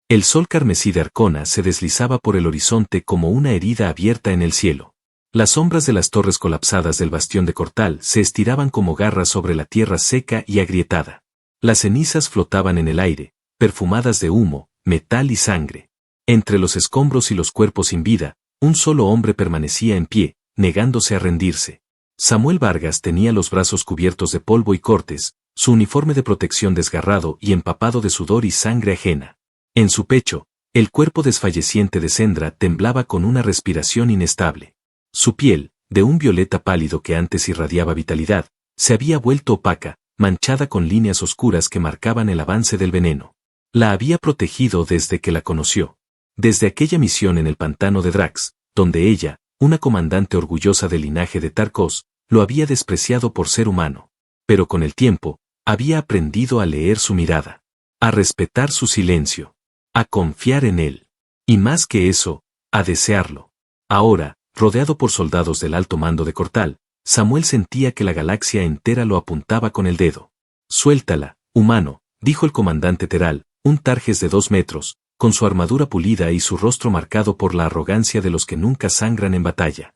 El sol carmesí de Arcona se deslizaba por el horizonte como una herida abierta en el cielo. Las sombras de las torres colapsadas del bastión de Cortal se estiraban como garras sobre la tierra seca y agrietada. Las cenizas flotaban en el aire, perfumadas de humo, metal y sangre. Entre los escombros y los cuerpos sin vida, un solo hombre permanecía en pie, negándose a rendirse. Samuel Vargas tenía los brazos cubiertos de polvo y cortes, su uniforme de protección desgarrado y empapado de sudor y sangre ajena. En su pecho, el cuerpo desfalleciente de Sendra temblaba con una respiración inestable. Su piel, de un violeta pálido que antes irradiaba vitalidad, se había vuelto opaca, manchada con líneas oscuras que marcaban el avance del veneno. La había protegido desde que la conoció. Desde aquella misión en el pantano de Drax, donde ella, una comandante orgullosa del linaje de Tarkos, lo había despreciado por ser humano. Pero con el tiempo, había aprendido a leer su mirada, a respetar su silencio, a confiar en él. Y más que eso, a desearlo. Ahora, rodeado por soldados del alto mando de Cortal, Samuel sentía que la galaxia entera lo apuntaba con el dedo. «Suéltala, humano», dijo el comandante Teral, un Tarjes de 2 metros, con su armadura pulida y su rostro marcado por la arrogancia de los que nunca sangran en batalla.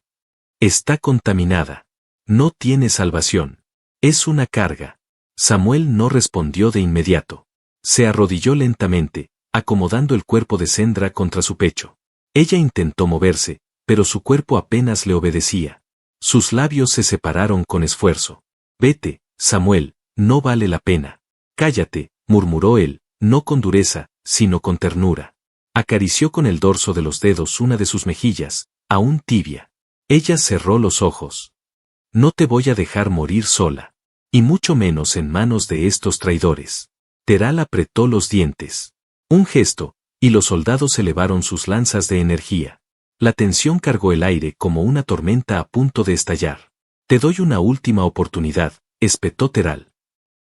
«Está contaminada. No tiene salvación. Es una carga». Samuel no respondió de inmediato. Se arrodilló lentamente, acomodando el cuerpo de Sendra contra su pecho. Ella intentó moverse, pero su cuerpo apenas le obedecía. Sus labios se separaron con esfuerzo. «Vete, Samuel, no vale la pena». «Cállate», murmuró él, no con dureza, sino con ternura. Acarició con el dorso de los dedos una de sus mejillas, aún tibia. Ella cerró los ojos. «No te voy a dejar morir sola. Y mucho menos en manos de estos traidores». Teral apretó los dientes. Un gesto, y los soldados elevaron sus lanzas de energía. La tensión cargó el aire como una tormenta a punto de estallar. «Te doy una última oportunidad», espetó Teral.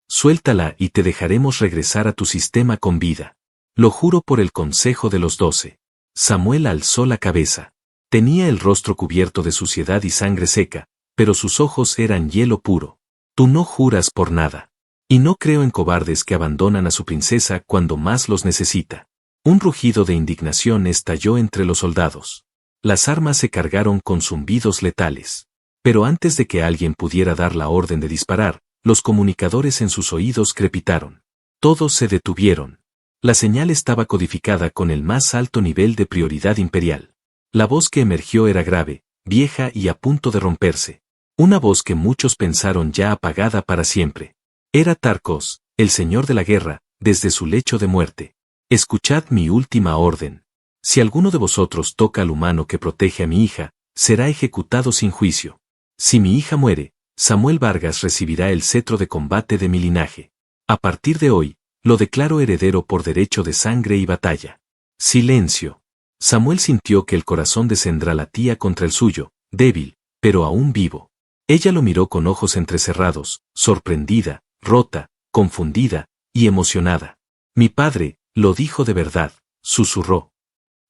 «Suéltala y te dejaremos regresar a tu sistema con vida. Lo juro por el Consejo de los 12. Samuel alzó la cabeza. Tenía el rostro cubierto de suciedad y sangre seca, pero sus ojos eran hielo puro. «Tú no juras por nada. Y no creo en cobardes que abandonan a su princesa cuando más los necesita». Un rugido de indignación estalló entre los soldados. Las armas se cargaron con zumbidos letales. Pero antes de que alguien pudiera dar la orden de disparar, los comunicadores en sus oídos crepitaron. Todos se detuvieron. La señal estaba codificada con el más alto nivel de prioridad imperial. La voz que emergió era grave, vieja y a punto de romperse. Una voz que muchos pensaron ya apagada para siempre. Era Tarkos, el señor de la guerra, desde su lecho de muerte. «Escuchad mi última orden. Si alguno de vosotros toca al humano que protege a mi hija, será ejecutado sin juicio. Si mi hija muere, Samuel Vargas recibirá el cetro de combate de mi linaje. A partir de hoy, lo declaro heredero por derecho de sangre y batalla». Silencio. Samuel sintió que el corazón de Sendra latía contra el suyo, débil, pero aún vivo. Ella lo miró con ojos entrecerrados, sorprendida, rota, confundida y emocionada. «Mi padre», lo dijo de verdad, susurró.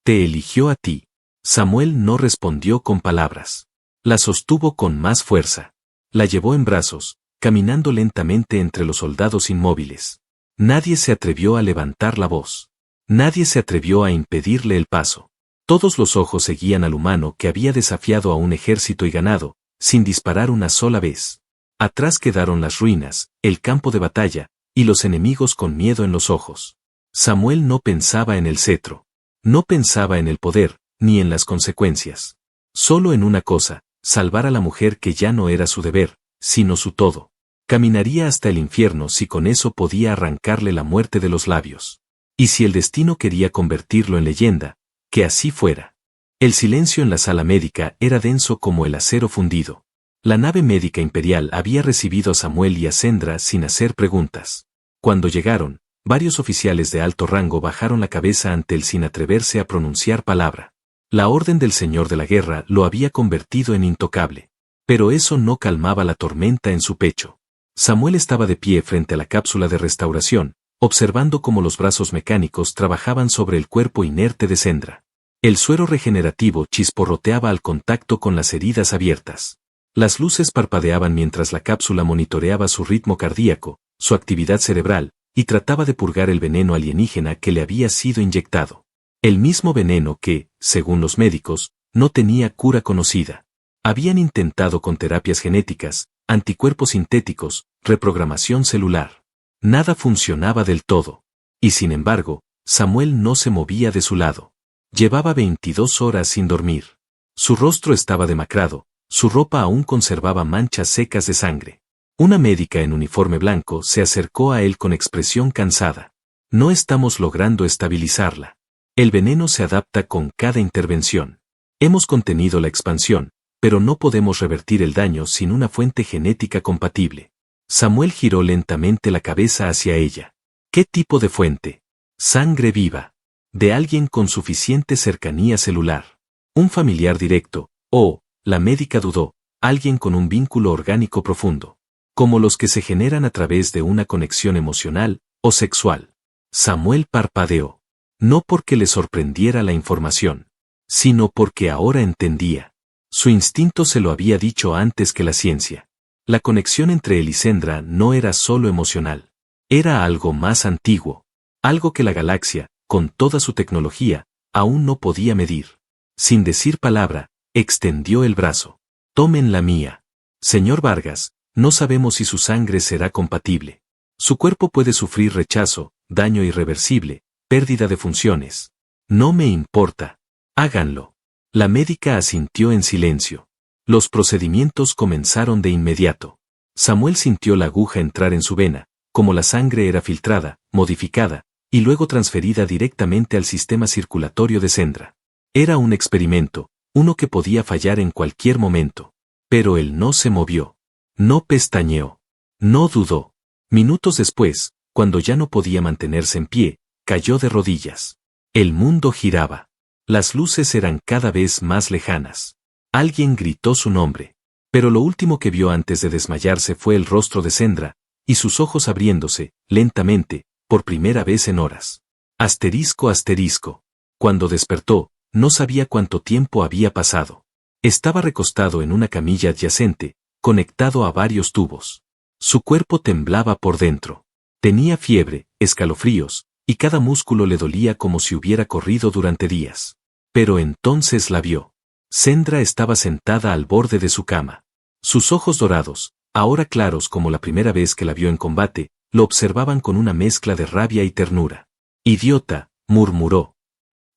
«Te eligió a ti». Samuel no respondió con palabras. La sostuvo con más fuerza. La llevó en brazos, caminando lentamente entre los soldados inmóviles. Nadie se atrevió a levantar la voz. Nadie se atrevió a impedirle el paso. Todos los ojos seguían al humano que había desafiado a un ejército y ganado, sin disparar una sola vez. Atrás quedaron las ruinas, el campo de batalla, y los enemigos con miedo en los ojos. Samuel no pensaba en el cetro. No pensaba en el poder, ni en las consecuencias. Solo en una cosa, salvar a la mujer que ya no era su deber, sino su todo. Caminaría hasta el infierno si con eso podía arrancarle la muerte de los labios. Y si el destino quería convertirlo en leyenda, que así fuera. El silencio en la sala médica era denso como el acero fundido. La nave médica imperial había recibido a Samuel y a Sendra sin hacer preguntas. Cuando llegaron, varios oficiales de alto rango bajaron la cabeza ante él sin atreverse a pronunciar palabra. La orden del señor de la guerra lo había convertido en intocable. Pero eso no calmaba la tormenta en su pecho. Samuel estaba de pie frente a la cápsula de restauración, observando cómo los brazos mecánicos trabajaban sobre el cuerpo inerte de Sendra. El suero regenerativo chisporroteaba al contacto con las heridas abiertas. Las luces parpadeaban mientras la cápsula monitoreaba su ritmo cardíaco, su actividad cerebral, y trataba de purgar el veneno alienígena que le había sido inyectado. El mismo veneno que, según los médicos, no tenía cura conocida. Habían intentado con terapias genéticas, anticuerpos sintéticos, reprogramación celular. Nada funcionaba del todo. Y sin embargo, Samuel no se movía de su lado. Llevaba 22 horas sin dormir. Su rostro estaba demacrado, su ropa aún conservaba manchas secas de sangre. Una médica en uniforme blanco se acercó a él con expresión cansada. No estamos logrando estabilizarla. El veneno se adapta con cada intervención. Hemos contenido la expansión, pero no podemos revertir el daño sin una fuente genética compatible. Samuel giró lentamente la cabeza hacia ella. ¿Qué tipo de fuente? Sangre viva. De alguien con suficiente cercanía celular. Un familiar directo, o, la médica dudó, alguien con un vínculo orgánico profundo. Como los que se generan a través de una conexión emocional o sexual. Samuel parpadeó. No porque le sorprendiera la información, sino porque ahora entendía. Su instinto se lo había dicho antes que la ciencia. La conexión entre él y Sendra no era solo emocional. Era algo más antiguo. Algo que la galaxia, con toda su tecnología, aún no podía medir. Sin decir palabra, extendió el brazo. Tomen la mía. Señor Vargas, no sabemos si su sangre será compatible. Su cuerpo puede sufrir rechazo, daño irreversible, pérdida de funciones. No me importa. Háganlo. La médica asintió en silencio. Los procedimientos comenzaron de inmediato. Samuel sintió la aguja entrar en su vena, como la sangre era filtrada, modificada, y luego transferida directamente al sistema circulatorio de Sendra. Era un experimento, uno que podía fallar en cualquier momento. Pero él no se movió. No pestañeó. No dudó. Minutos después, cuando ya no podía mantenerse en pie, cayó de rodillas. El mundo giraba. Las luces eran cada vez más lejanas. Alguien gritó su nombre. Pero lo último que vio antes de desmayarse fue el rostro de Sendra, y sus ojos abriéndose, lentamente, por primera vez en horas. Asterisco asterisco. Cuando despertó, no sabía cuánto tiempo había pasado. Estaba recostado en una camilla adyacente, conectado a varios tubos. Su cuerpo temblaba por dentro. Tenía fiebre, escalofríos, y cada músculo le dolía como si hubiera corrido durante días. Pero entonces la vio. Sendra estaba sentada al borde de su cama. Sus ojos dorados, ahora claros como la primera vez que la vio en combate, lo observaban con una mezcla de rabia y ternura. «Idiota», murmuró.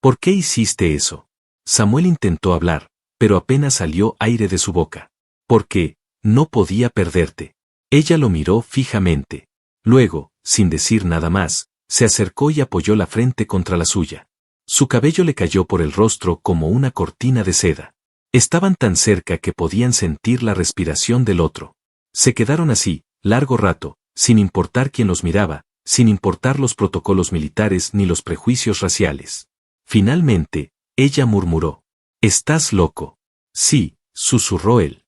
«¿Por qué hiciste eso?» Samuel intentó hablar, pero apenas salió aire de su boca. «Porque no podía perderte». Ella lo miró fijamente. Luego, sin decir nada más, se acercó y apoyó la frente contra la suya. Su cabello le cayó por el rostro como una cortina de seda. Estaban tan cerca que podían sentir la respiración del otro. Se quedaron así, largo rato, sin importar quién los miraba, sin importar los protocolos militares ni los prejuicios raciales. Finalmente, ella murmuró. «¿Estás loco?» «Sí», susurró él.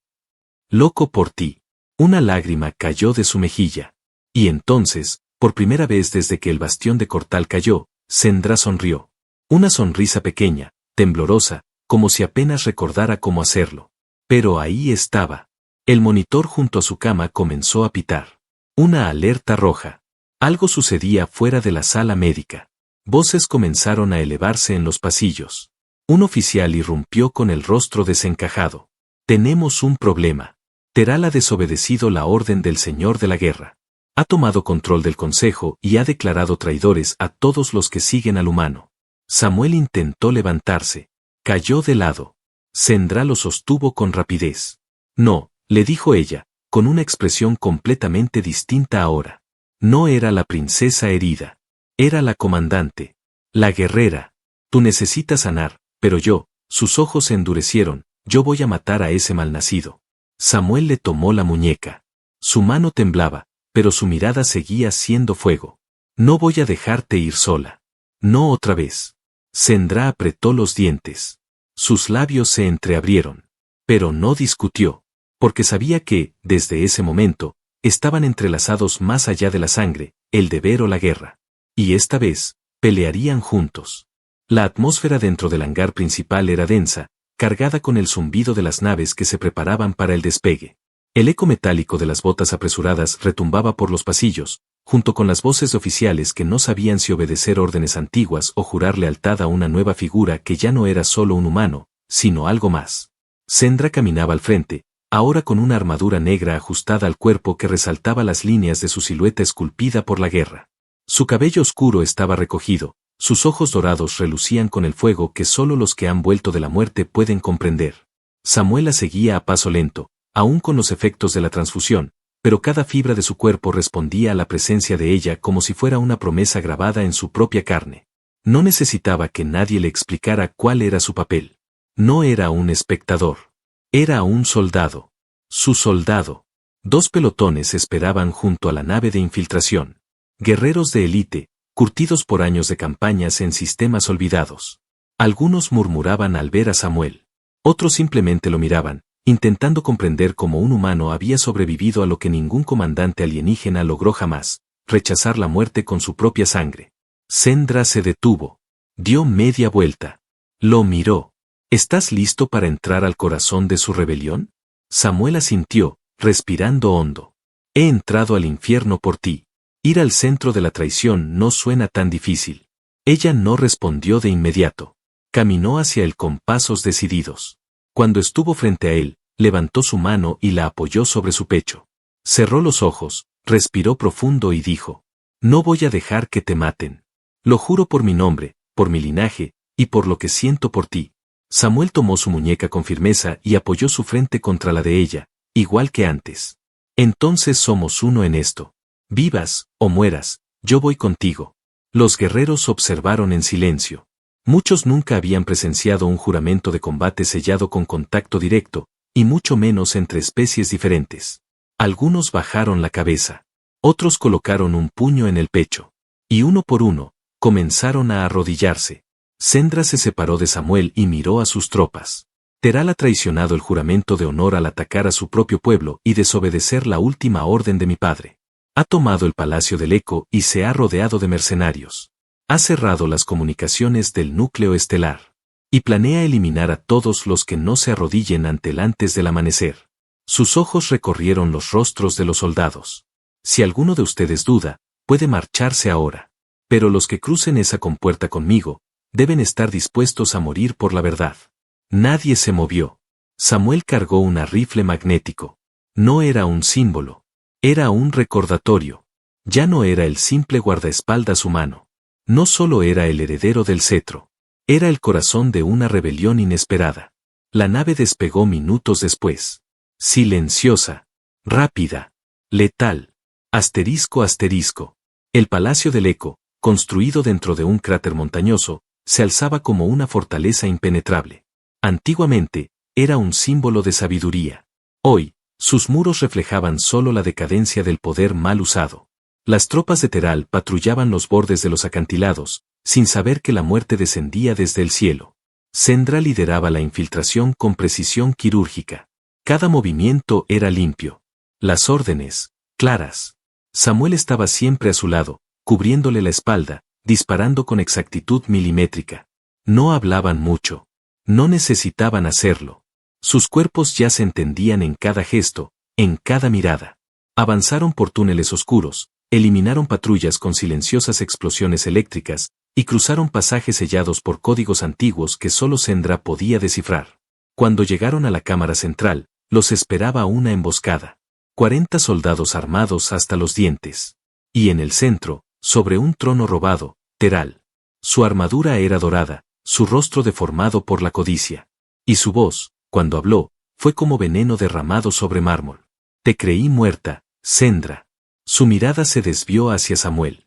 «Loco por ti». Una lágrima cayó de su mejilla. Y entonces, por primera vez desde que el bastión de Cortal cayó, Sendra sonrió. Una sonrisa pequeña, temblorosa, como si apenas recordara cómo hacerlo. Pero ahí estaba. El monitor junto a su cama comenzó a pitar. Una alerta roja. Algo sucedía fuera de la sala médica. Voces comenzaron a elevarse en los pasillos. Un oficial irrumpió con el rostro desencajado. «Tenemos un problema. Teral ha desobedecido la orden del Señor de la Guerra. Ha tomado control del Consejo y ha declarado traidores a todos los que siguen al humano». Samuel intentó levantarse. Cayó de lado. Sendra lo sostuvo con rapidez. «No», le dijo ella, con una expresión completamente distinta ahora. No era la princesa herida. Era la comandante. La guerrera. «Tú necesitas sanar, pero yo», sus ojos se endurecieron, «yo voy a matar a ese malnacido». Samuel le tomó la muñeca. Su mano temblaba, pero su mirada seguía siendo fuego. «No voy a dejarte ir sola. No otra vez». Sendra apretó los dientes. Sus labios se entreabrieron. Pero no discutió, porque sabía que, desde ese momento, estaban entrelazados más allá de la sangre, el deber o la guerra. Y esta vez, pelearían juntos. La atmósfera dentro del hangar principal era densa, cargada con el zumbido de las naves que se preparaban para el despegue. El eco metálico de las botas apresuradas retumbaba por los pasillos, junto con las voces de oficiales que no sabían si obedecer órdenes antiguas o jurar lealtad a una nueva figura que ya no era solo un humano, sino algo más. Sendra caminaba al frente, ahora con una armadura negra ajustada al cuerpo que resaltaba las líneas de su silueta esculpida por la guerra. Su cabello oscuro estaba recogido, sus ojos dorados relucían con el fuego que solo los que han vuelto de la muerte pueden comprender. Samuel la seguía a paso lento, aún con los efectos de la transfusión, pero cada fibra de su cuerpo respondía a la presencia de ella como si fuera una promesa grabada en su propia carne. No necesitaba que nadie le explicara cuál era su papel. No era un espectador. Era un soldado. Su soldado. 2 pelotones esperaban junto a la nave de infiltración. Guerreros de élite, curtidos por años de campañas en sistemas olvidados. Algunos murmuraban al ver a Samuel. Otros simplemente lo miraban, intentando comprender cómo un humano había sobrevivido a lo que ningún comandante alienígena logró jamás, rechazar la muerte con su propia sangre. Sendra se detuvo. Dio media vuelta. Lo miró. ¿Estás listo para entrar al corazón de su rebelión? Samuel asintió, respirando hondo. He entrado al infierno por ti. Ir al centro de la traición no suena tan difícil. Ella no respondió de inmediato. Caminó hacia él con pasos decididos. Cuando estuvo frente a él, levantó su mano y la apoyó sobre su pecho. Cerró los ojos, respiró profundo y dijo: No voy a dejar que te maten. Lo juro por mi nombre, por mi linaje, y por lo que siento por ti. Samuel tomó su muñeca con firmeza y apoyó su frente contra la de ella, igual que antes. Entonces somos uno en esto. Vivas o mueras, yo voy contigo. Los guerreros observaron en silencio. Muchos nunca habían presenciado un juramento de combate sellado con contacto directo, y mucho menos entre especies diferentes. Algunos bajaron la cabeza. Otros colocaron un puño en el pecho. Y uno por uno, comenzaron a arrodillarse. Sendra se separó de Samuel y miró a sus tropas. Teral ha traicionado el juramento de honor al atacar a su propio pueblo y desobedecer la última orden de mi padre. Ha tomado el palacio del Eco y se ha rodeado de mercenarios. Ha cerrado las comunicaciones del núcleo estelar. Y planea eliminar a todos los que no se arrodillen ante él antes del amanecer. Sus ojos recorrieron los rostros de los soldados. Si alguno de ustedes duda, puede marcharse ahora. Pero los que crucen esa compuerta conmigo, deben estar dispuestos a morir por la verdad. Nadie se movió. Samuel cargó un rifle magnético. No era un símbolo. Era un recordatorio. Ya no era el simple guardaespaldas humano. No solo era el heredero del cetro. Era el corazón de una rebelión inesperada. La nave despegó minutos después. Silenciosa. Rápida. Letal. Asterisco asterisco. El Palacio del Eco, construido dentro de un cráter montañoso, se alzaba como una fortaleza impenetrable. Antiguamente, era un símbolo de sabiduría. Hoy, sus muros reflejaban solo la decadencia del poder mal usado. Las tropas de Teral patrullaban los bordes de los acantilados, sin saber que la muerte descendía desde el cielo. Sendra lideraba la infiltración con precisión quirúrgica. Cada movimiento era limpio. Las órdenes, claras. Samuel estaba siempre a su lado, cubriéndole la espalda, disparando con exactitud milimétrica. No hablaban mucho. No necesitaban hacerlo. Sus cuerpos ya se entendían en cada gesto, en cada mirada. Avanzaron por túneles oscuros, eliminaron patrullas con silenciosas explosiones eléctricas, y cruzaron pasajes sellados por códigos antiguos que solo Sendra podía descifrar. Cuando llegaron a la cámara central, los esperaba una emboscada. 40 soldados armados hasta los dientes. Y en el centro, sobre un trono robado, Teral. Su armadura era dorada, su rostro deformado por la codicia. Y su voz, cuando habló, fue como veneno derramado sobre mármol. Te creí muerta, Sendra. Su mirada se desvió hacia Samuel.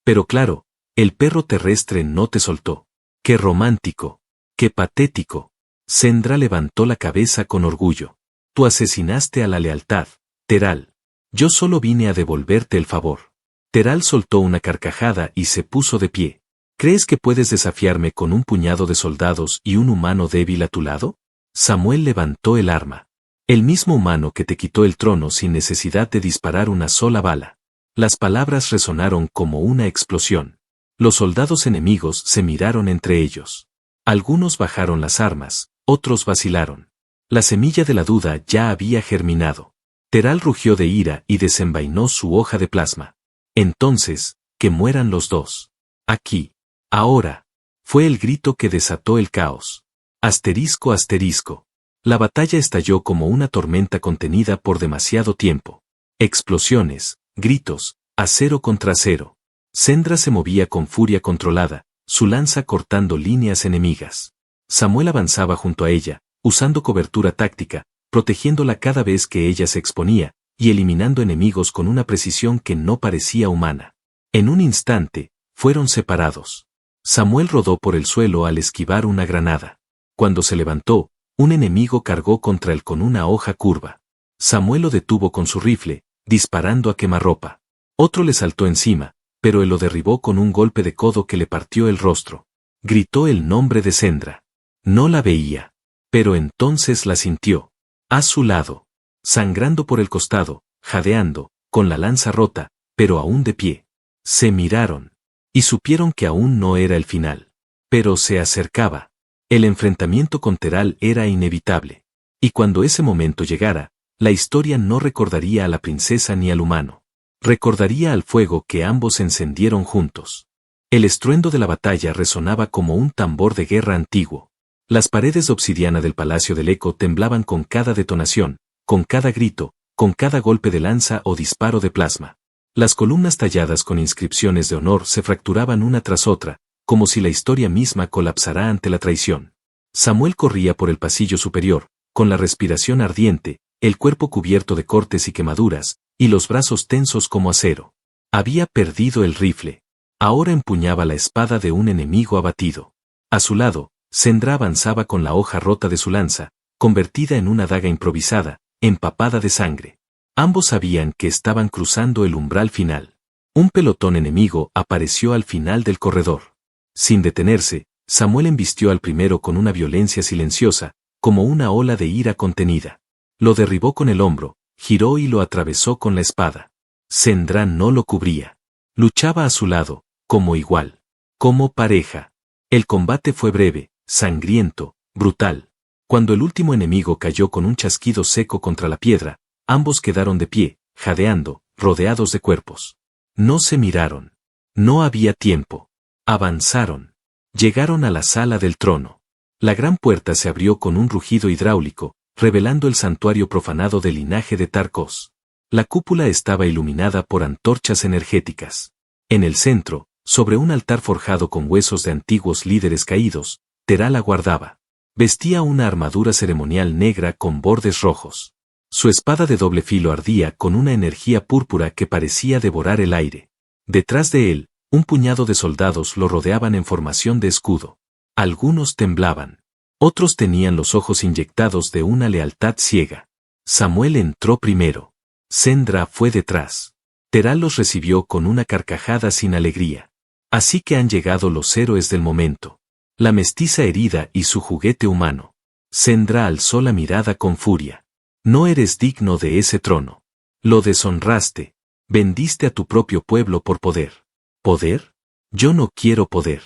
Pero claro, el perro terrestre no te soltó. ¡Qué romántico! ¡Qué patético! Sendra levantó la cabeza con orgullo. Tú asesinaste a la lealtad, Teral. Yo solo vine a devolverte el favor. Teral soltó una carcajada y se puso de pie. ¿Crees que puedes desafiarme con un puñado de soldados y un humano débil a tu lado? Samuel levantó el arma. El mismo humano que te quitó el trono sin necesidad de disparar una sola bala. Las palabras resonaron como una explosión. Los soldados enemigos se miraron entre ellos. Algunos bajaron las armas, otros vacilaron. La semilla de la duda ya había germinado. Teral rugió de ira y desenvainó su hoja de plasma. Entonces, que mueran los dos. Aquí. Ahora. Fue el grito que desató el caos. Asterisco asterisco. La batalla estalló como una tormenta contenida por demasiado tiempo. Explosiones, gritos, acero contra acero. Sendra se movía con furia controlada, su lanza cortando líneas enemigas. Samuel avanzaba junto a ella, usando cobertura táctica, protegiéndola cada vez que ella se exponía, y eliminando enemigos con una precisión que no parecía humana. En un instante, fueron separados. Samuel rodó por el suelo al esquivar una granada. Cuando se levantó, un enemigo cargó contra él con una hoja curva. Samuel lo detuvo con su rifle, disparando a quemarropa. Otro le saltó encima, pero él lo derribó con un golpe de codo que le partió el rostro. Gritó el nombre de Sendra. No la veía. Pero entonces la sintió. A su lado. Sangrando por el costado, jadeando, con la lanza rota, pero aún de pie. Se miraron. Y supieron que aún no era el final. Pero se acercaba. El enfrentamiento con Teral era inevitable. Y cuando ese momento llegara, la historia no recordaría a la princesa ni al humano. Recordaría al fuego que ambos encendieron juntos. El estruendo de la batalla resonaba como un tambor de guerra antiguo. Las paredes de obsidiana del Palacio del Eco temblaban con cada detonación, con cada grito, con cada golpe de lanza o disparo de plasma. Las columnas talladas con inscripciones de honor se fracturaban una tras otra, como si la historia misma colapsara ante la traición. Samuel corría por el pasillo superior, con la respiración ardiente, el cuerpo cubierto de cortes y quemaduras, y los brazos tensos como acero. Había perdido el rifle. Ahora empuñaba la espada de un enemigo abatido. A su lado, Sendra avanzaba con la hoja rota de su lanza, convertida en una daga improvisada, empapada de sangre. Ambos sabían que estaban cruzando el umbral final. Un pelotón enemigo apareció al final del corredor. Sin detenerse, Samuel embistió al primero con una violencia silenciosa, como una ola de ira contenida. Lo derribó con el hombro, giró y lo atravesó con la espada. Sendra no lo cubría. Luchaba a su lado, como igual. Como pareja. El combate fue breve, sangriento, brutal. Cuando el último enemigo cayó con un chasquido seco contra la piedra, ambos quedaron de pie, jadeando, rodeados de cuerpos. No se miraron. No había tiempo. Avanzaron. Llegaron a la sala del trono. La gran puerta se abrió con un rugido hidráulico, revelando el santuario profanado del linaje de Tarcos. La cúpula estaba iluminada por antorchas energéticas. En el centro, sobre un altar forjado con huesos de antiguos líderes caídos, Teral aguardaba. Vestía una armadura ceremonial negra con bordes rojos. Su espada de doble filo ardía con una energía púrpura que parecía devorar el aire. Detrás de él, un puñado de soldados lo rodeaban en formación de escudo. Algunos temblaban. Otros tenían los ojos inyectados de una lealtad ciega. Samuel entró primero. Sendra fue detrás. Teral los recibió con una carcajada sin alegría. Así que han llegado los héroes del momento. La mestiza herida y su juguete humano. Sendra alzó la mirada con furia. No eres digno de ese trono. Lo deshonraste. Vendiste a tu propio pueblo por poder. ¿Poder? Yo no quiero poder.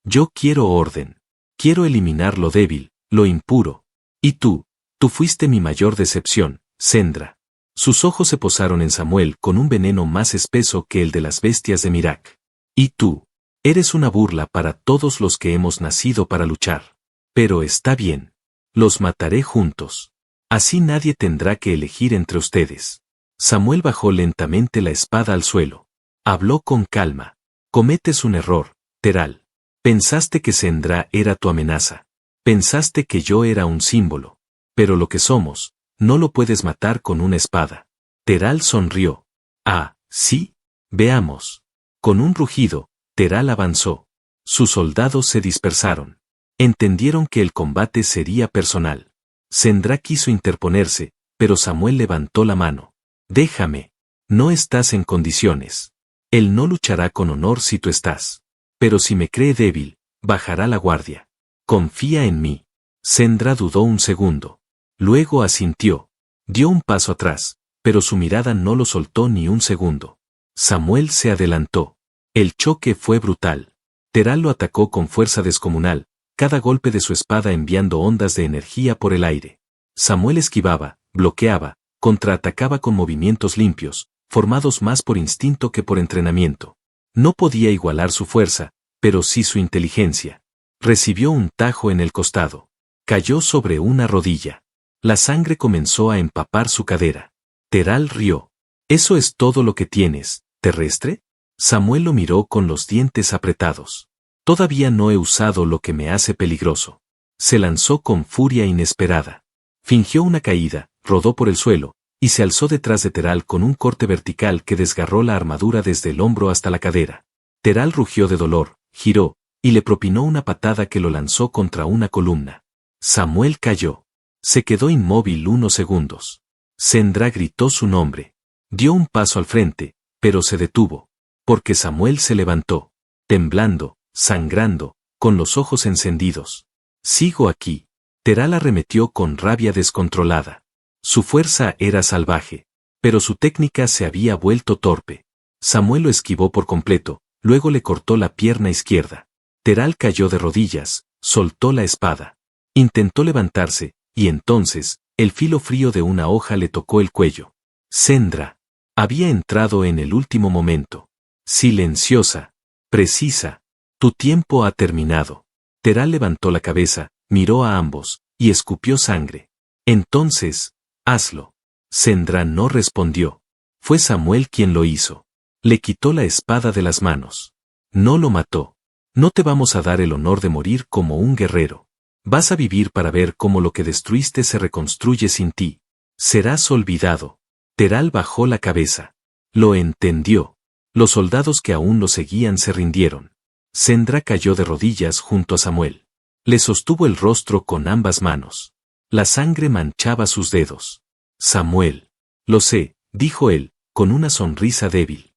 Yo quiero orden. Quiero eliminar lo débil, lo impuro. Y tú fuiste mi mayor decepción, Sendra. Sus ojos se posaron en Samuel con un veneno más espeso que el de las bestias de Mirak. Y tú, eres una burla para todos los que hemos nacido para luchar. Pero está bien. Los mataré juntos. Así nadie tendrá que elegir entre ustedes. Samuel bajó lentamente la espada al suelo. Habló con calma. Cometes un error, Teral. Pensaste que Sendra era tu amenaza. Pensaste que yo era un símbolo. Pero lo que somos, no lo puedes matar con una espada. Teral sonrió. Ah, ¿sí? Veamos. Con un rugido, Teral avanzó. Sus soldados se dispersaron. Entendieron que el combate sería personal. Sendra quiso interponerse, pero Samuel levantó la mano. Déjame. No estás en condiciones. Él no luchará con honor si tú estás. Pero si me cree débil, bajará la guardia. Confía en mí. Sendra dudó un segundo. Luego asintió. Dio un paso atrás, pero su mirada no lo soltó ni un segundo. Samuel se adelantó. El choque fue brutal. Teral lo atacó con fuerza descomunal, cada golpe de su espada enviando ondas de energía por el aire. Samuel esquivaba, bloqueaba, contraatacaba con movimientos limpios, formados más por instinto que por entrenamiento. No podía igualar su fuerza, pero sí su inteligencia. Recibió un tajo en el costado. Cayó sobre una rodilla. La sangre comenzó a empapar su cadera. Teral rió. ¿Eso es todo lo que tienes, terrestre? Samuel lo miró con los dientes apretados. Todavía no he usado lo que me hace peligroso. Se lanzó con furia inesperada. Fingió una caída, rodó por el suelo, y se alzó detrás de Teral con un corte vertical que desgarró la armadura desde el hombro hasta la cadera. Teral rugió de dolor, giró, y le propinó una patada que lo lanzó contra una columna. Samuel cayó. Se quedó inmóvil unos segundos. Sendra gritó su nombre. Dio un paso al frente, pero se detuvo, porque Samuel se levantó, temblando, sangrando, con los ojos encendidos. Sigo aquí. Teral arremetió con rabia descontrolada. Su fuerza era salvaje, pero su técnica se había vuelto torpe. Samuel lo esquivó por completo, luego le cortó la pierna izquierda. Teral cayó de rodillas, soltó la espada. Intentó levantarse, y entonces, el filo frío de una hoja le tocó el cuello. Sendra había entrado en el último momento. Silenciosa, precisa. Tu tiempo ha terminado. Teral levantó la cabeza, miró a ambos, y escupió sangre. Entonces, hazlo. Sendra no respondió. Fue Samuel quien lo hizo. Le quitó la espada de las manos. No lo mató. No te vamos a dar el honor de morir como un guerrero. Vas a vivir para ver cómo lo que destruiste se reconstruye sin ti. Serás olvidado. Teral bajó la cabeza. Lo entendió. Los soldados que aún lo seguían se rindieron. Sendra cayó de rodillas junto a Samuel. Le sostuvo el rostro con ambas manos. La sangre manchaba sus dedos. Samuel. Lo sé, dijo él, con una sonrisa débil.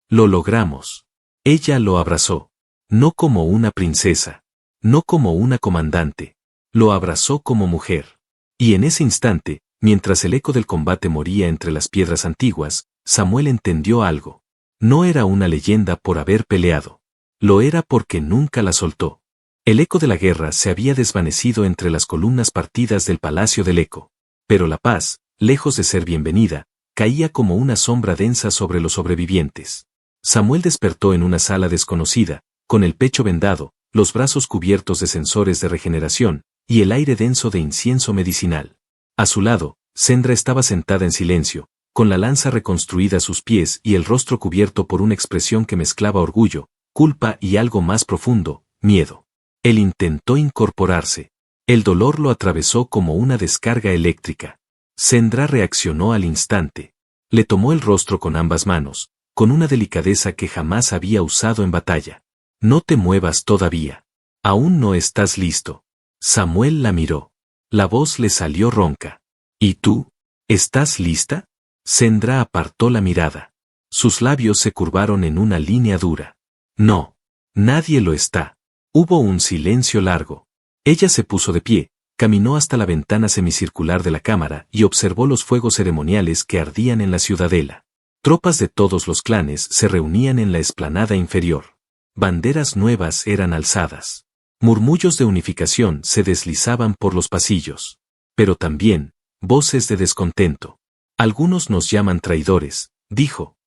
Lo logramos. Ella lo abrazó. No como una princesa. No como una comandante. Lo abrazó como mujer. Y en ese instante, mientras el eco del combate moría entre las piedras antiguas, Samuel entendió algo. No era una leyenda por haber peleado. Lo era porque nunca la soltó. El eco de la guerra se había desvanecido entre las columnas partidas del Palacio del Eco. Pero la paz, lejos de ser bienvenida, caía como una sombra densa sobre los sobrevivientes. Samuel despertó en una sala desconocida, con el pecho vendado, los brazos cubiertos de sensores de regeneración, y el aire denso de incienso medicinal. A su lado, Sendra estaba sentada en silencio, con la lanza reconstruida a sus pies y el rostro cubierto por una expresión que mezclaba orgullo, culpa y algo más profundo, miedo. Él intentó incorporarse. El dolor lo atravesó como una descarga eléctrica. Sendra reaccionó al instante. Le tomó el rostro con ambas manos, con una delicadeza que jamás había usado en batalla. No te muevas todavía. Aún no estás listo. Samuel la miró. La voz le salió ronca. ¿Y tú? ¿Estás lista? Sendra apartó la mirada. Sus labios se curvaron en una línea dura. No. Nadie lo está. Hubo un silencio largo. Ella se puso de pie, caminó hasta la ventana semicircular de la cámara y observó los fuegos ceremoniales que ardían en la ciudadela. Tropas de todos los clanes se reunían en la explanada inferior. Banderas nuevas eran alzadas. Murmullos de unificación se deslizaban por los pasillos. Pero también, voces de descontento. Algunos nos llaman traidores, dijo.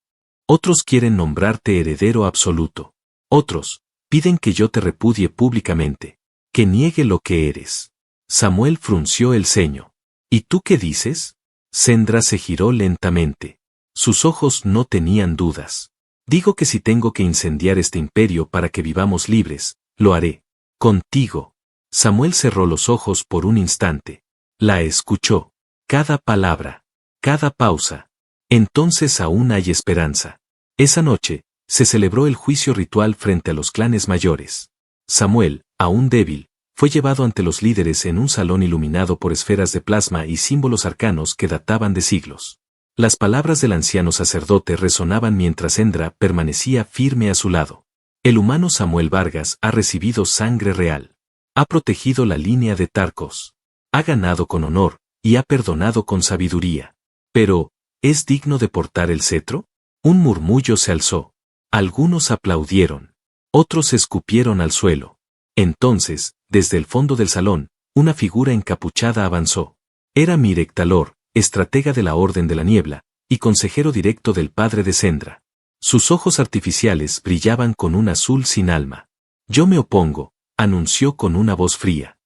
Otros quieren nombrarte heredero absoluto. Otros, piden que yo te repudie públicamente. Que niegue lo que eres. Samuel frunció el ceño. ¿Y tú qué dices? Sendra se giró lentamente. Sus ojos no tenían dudas. Digo que si tengo que incendiar este imperio para que vivamos libres, lo haré. Contigo. Samuel cerró los ojos por un instante. La escuchó. Cada palabra. Cada pausa. Entonces aún hay esperanza. Esa noche, se celebró el juicio ritual frente a los clanes mayores. Samuel, aún débil, fue llevado ante los líderes en un salón iluminado por esferas de plasma y símbolos arcanos que databan de siglos. Las palabras del anciano sacerdote resonaban mientras Sendra permanecía firme a su lado. El humano Samuel Vargas ha recibido sangre real. Ha protegido la línea de Tarcos. Ha ganado con honor, y ha perdonado con sabiduría. Pero, ¿es digno de portar el cetro? Un murmullo se alzó. Algunos aplaudieron. Otros escupieron al suelo. Entonces, desde el fondo del salón, una figura encapuchada avanzó. Era Mirek Talor, estratega de la Orden de la Niebla, y consejero directo del padre de Sendra. Sus ojos artificiales brillaban con un azul sin alma. Yo me opongo, anunció con una voz fría.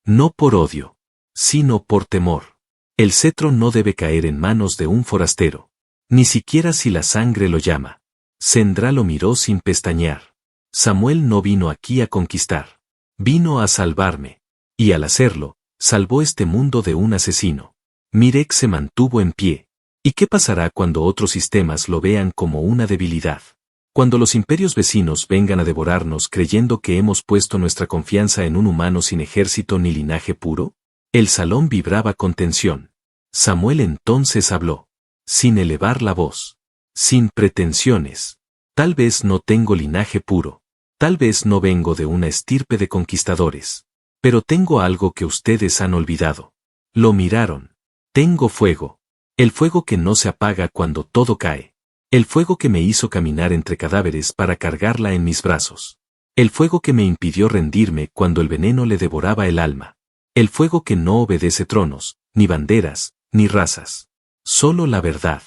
No por odio, sino por temor. El cetro no debe caer en manos de un forastero, ni siquiera si la sangre lo llama. Sendra lo miró sin pestañear. Samuel no vino aquí a conquistar. Vino a salvarme. Y al hacerlo, salvó este mundo de un asesino. Mirek se mantuvo en pie. ¿Y qué pasará cuando otros sistemas lo vean como una debilidad? Cuando los imperios vecinos vengan a devorarnos creyendo que hemos puesto nuestra confianza en un humano sin ejército ni linaje puro? El salón vibraba con tensión. Samuel entonces habló. Sin elevar la voz. Sin pretensiones. Tal vez no tengo linaje puro. Tal vez no vengo de una estirpe de conquistadores. Pero tengo algo que ustedes han olvidado. Lo miraron. Tengo fuego. El fuego que no se apaga cuando todo cae. El fuego que me hizo caminar entre cadáveres para cargarla en mis brazos. El fuego que me impidió rendirme cuando el veneno le devoraba el alma. El fuego que no obedece tronos, ni banderas, ni razas. Solo la verdad.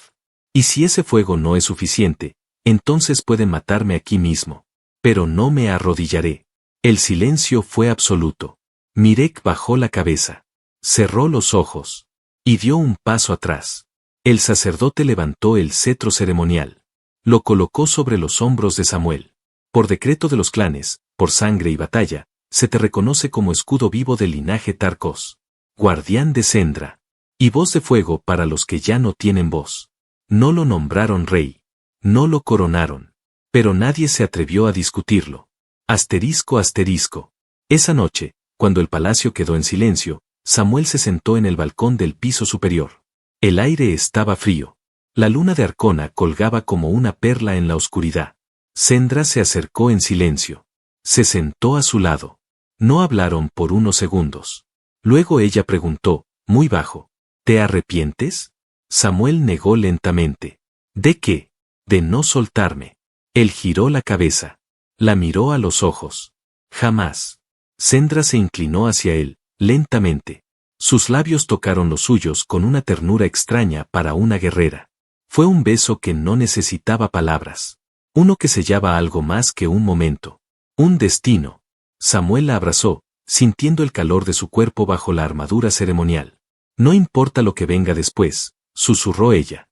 Y si ese fuego no es suficiente, entonces pueden matarme aquí mismo. Pero no me arrodillaré. El silencio fue absoluto. Mirek bajó la cabeza. Cerró los ojos. Y dio un paso atrás. El sacerdote levantó el cetro ceremonial. Lo colocó sobre los hombros de Samuel. Por decreto de los clanes, por sangre y batalla, se te reconoce como escudo vivo del linaje Tarkos. Guardián de Sendra. Y voz de fuego para los que ya no tienen voz. No lo nombraron rey. No lo coronaron. Pero nadie se atrevió a discutirlo. Asterisco asterisco. Esa noche, cuando el palacio quedó en silencio, Samuel se sentó en el balcón del piso superior. El aire estaba frío. La luna de Arcona colgaba como una perla en la oscuridad. Sendra se acercó en silencio. Se sentó a su lado. No hablaron por unos segundos. Luego ella preguntó, muy bajo, ¿te arrepientes? Samuel negó lentamente. ¿De qué? De no soltarme. Él giró la cabeza. La miró a los ojos. Jamás. Sendra se inclinó hacia él, lentamente. Sus labios tocaron los suyos con una ternura extraña para una guerrera. Fue un beso que no necesitaba palabras. Uno que sellaba algo más que un momento. Un destino. Samuel la abrazó, sintiendo el calor de su cuerpo bajo la armadura ceremonial. No importa lo que venga después, susurró ella.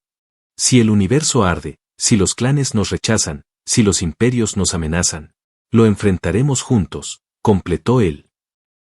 Si el universo arde, si los clanes nos rechazan, si los imperios nos amenazan, lo enfrentaremos juntos, completó él.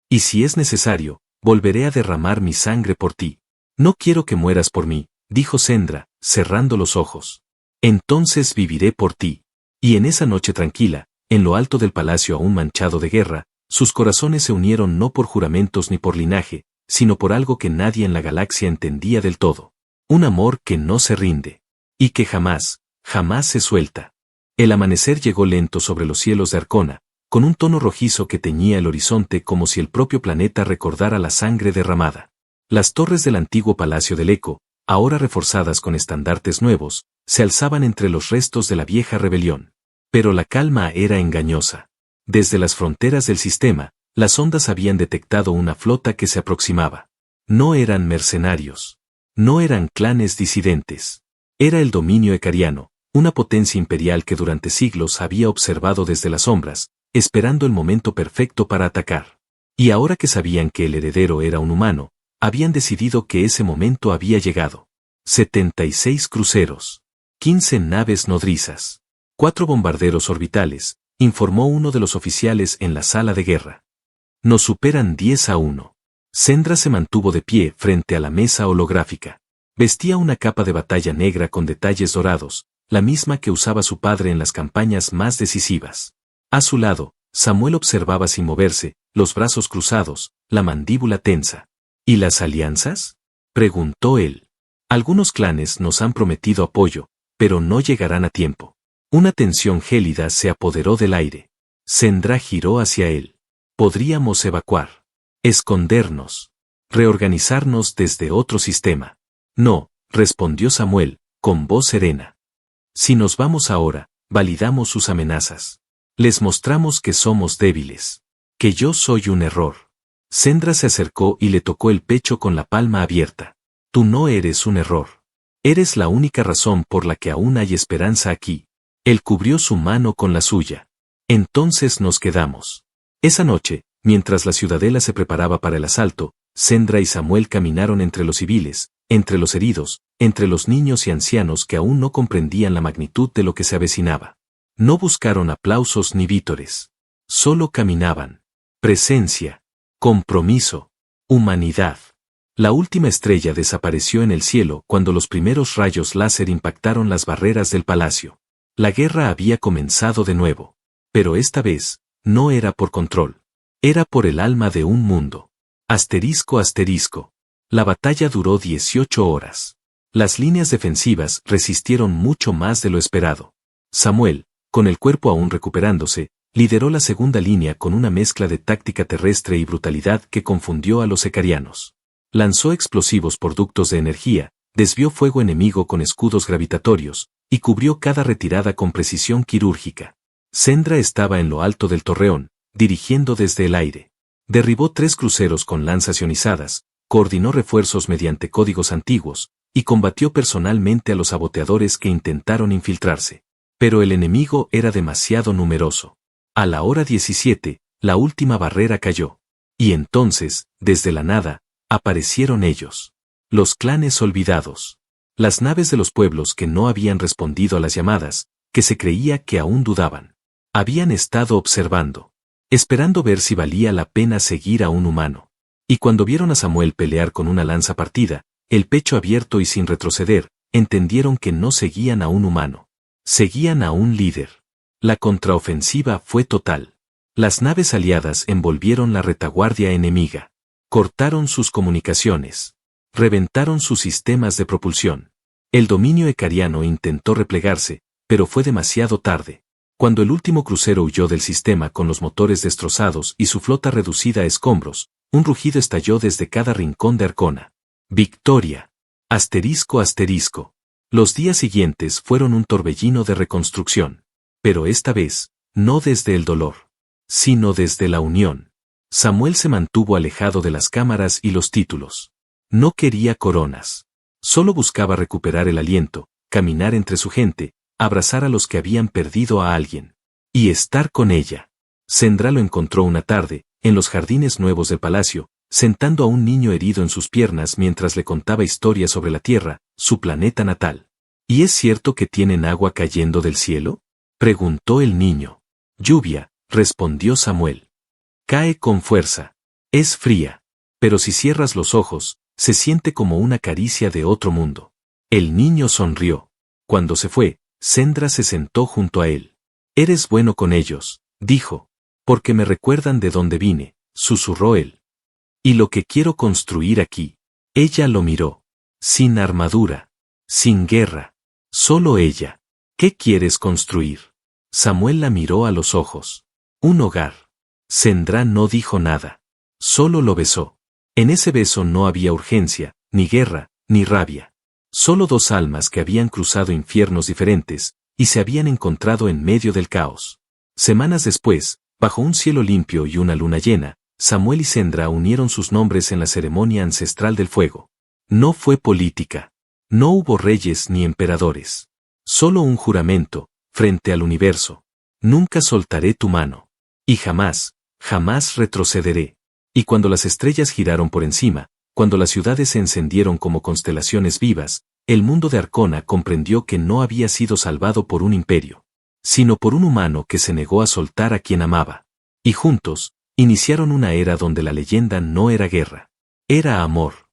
Y si es necesario, volveré a derramar mi sangre por ti. No quiero que mueras por mí, dijo Sendra, cerrando los ojos. Entonces viviré por ti. Y en esa noche tranquila, en lo alto del palacio aún manchado de guerra, sus corazones se unieron no por juramentos ni por linaje, sino por algo que nadie en la galaxia entendía del todo. Un amor que no se rinde. Y que jamás, jamás se suelta. El amanecer llegó lento sobre los cielos de Arcona, con un tono rojizo que teñía el horizonte como si el propio planeta recordara la sangre derramada. Las torres del antiguo Palacio del Eco, ahora reforzadas con estandartes nuevos, se alzaban entre los restos de la vieja rebelión. Pero la calma era engañosa. Desde las fronteras del sistema, las ondas habían detectado una flota que se aproximaba. No eran mercenarios. No eran clanes disidentes. Era el dominio ecariano, una potencia imperial que durante siglos había observado desde las sombras, esperando el momento perfecto para atacar. Y ahora que sabían que el heredero era un humano, habían decidido que ese momento había llegado. 76 cruceros. 15 naves nodrizas. 4 bombarderos orbitales, informó uno de los oficiales en la sala de guerra. Nos superan 10-1. Sendra se mantuvo de pie frente a la mesa holográfica. Vestía una capa de batalla negra con detalles dorados, la misma que usaba su padre en las campañas más decisivas. A su lado, Samuel observaba sin moverse, los brazos cruzados, la mandíbula tensa. ¿Y las alianzas? Preguntó él. Algunos clanes nos han prometido apoyo, pero no llegarán a tiempo. Una tensión gélida se apoderó del aire. Sendra giró hacia él. Podríamos evacuar. Escondernos. Reorganizarnos desde otro sistema. No, respondió Samuel, con voz serena. Si nos vamos ahora, validamos sus amenazas. Les mostramos que somos débiles. Que yo soy un error. Sendra se acercó y le tocó el pecho con la palma abierta. Tú no eres un error. Eres la única razón por la que aún hay esperanza aquí. Él cubrió su mano con la suya. Entonces nos quedamos. Esa noche, mientras la ciudadela se preparaba para el asalto, Sendra y Samuel caminaron entre los civiles, entre los heridos, entre los niños y ancianos que aún no comprendían la magnitud de lo que se avecinaba. No buscaron aplausos ni vítores. Solo caminaban. Presencia, compromiso, humanidad. La última estrella desapareció en el cielo cuando los primeros rayos láser impactaron las barreras del palacio. La guerra había comenzado de nuevo. Pero esta vez, no era por control. Era por el alma de un mundo. Asterisco asterisco. La batalla duró 18 horas. Las líneas defensivas resistieron mucho más de lo esperado. Samuel, con el cuerpo aún recuperándose, lideró la segunda línea con una mezcla de táctica terrestre y brutalidad que confundió a los ecarianos. Lanzó explosivos por ductos de energía, desvió fuego enemigo con escudos gravitatorios, y cubrió cada retirada con precisión quirúrgica. Sendra estaba en lo alto del torreón, dirigiendo desde el aire. Derribó 3 cruceros con lanzas ionizadas, coordinó refuerzos mediante códigos antiguos, y combatió personalmente a los saboteadores que intentaron infiltrarse. Pero el enemigo era demasiado numeroso. A la hora 17, la última barrera cayó. Y entonces, desde la nada, aparecieron ellos. Los clanes olvidados. Las naves de los pueblos que no habían respondido a las llamadas, que se creía que aún dudaban. Habían estado observando, esperando ver si valía la pena seguir a un humano. Y cuando vieron a Samuel pelear con una lanza partida, el pecho abierto y sin retroceder, entendieron que no seguían a un humano. Seguían a un líder. La contraofensiva fue total. Las naves aliadas envolvieron la retaguardia enemiga. Cortaron sus comunicaciones. Reventaron sus sistemas de propulsión. El dominio ecariano intentó replegarse, pero fue demasiado tarde. Cuando el último crucero huyó del sistema con los motores destrozados y su flota reducida a escombros, un rugido estalló desde cada rincón de Arcona. ¡Victoria! Asterisco asterisco. Los días siguientes fueron un torbellino de reconstrucción. Pero esta vez, no desde el dolor, sino desde la unión. Samuel se mantuvo alejado de las cámaras y los títulos. No quería coronas. Solo buscaba recuperar el aliento, caminar entre su gente, abrazar a los que habían perdido a alguien. Y estar con ella. Sendra lo encontró una tarde, en los jardines nuevos del palacio, sentando a un niño herido en sus piernas mientras le contaba historias sobre la Tierra, su planeta natal. ¿Y es cierto que tienen agua cayendo del cielo?, preguntó el niño. Lluvia, respondió Samuel. Cae con fuerza. Es fría. Pero si cierras los ojos, se siente como una caricia de otro mundo. El niño sonrió. Cuando se fue, Sendra se sentó junto a él. Eres bueno con ellos, dijo. Porque me recuerdan de dónde vine, susurró él. Y lo que quiero construir aquí. Ella lo miró. Sin armadura. Sin guerra. Solo ella. ¿Qué quieres construir? Samuel la miró a los ojos. Un hogar. Sendra no dijo nada. Solo lo besó. En ese beso no había urgencia, ni guerra, ni rabia. Solo 2 almas que habían cruzado infiernos diferentes, y se habían encontrado en medio del caos. Semanas después, bajo un cielo limpio y una luna llena, Samuel y Sendra unieron sus nombres en la ceremonia ancestral del fuego. No fue política. No hubo reyes ni emperadores. Solo un juramento, frente al universo. Nunca soltaré tu mano. Y jamás, jamás retrocederé. Y cuando las estrellas giraron por encima, cuando las ciudades se encendieron como constelaciones vivas, el mundo de Arcona comprendió que no había sido salvado por un imperio, sino por un humano que se negó a soltar a quien amaba. Y juntos, iniciaron una era donde la leyenda no era guerra. Era amor.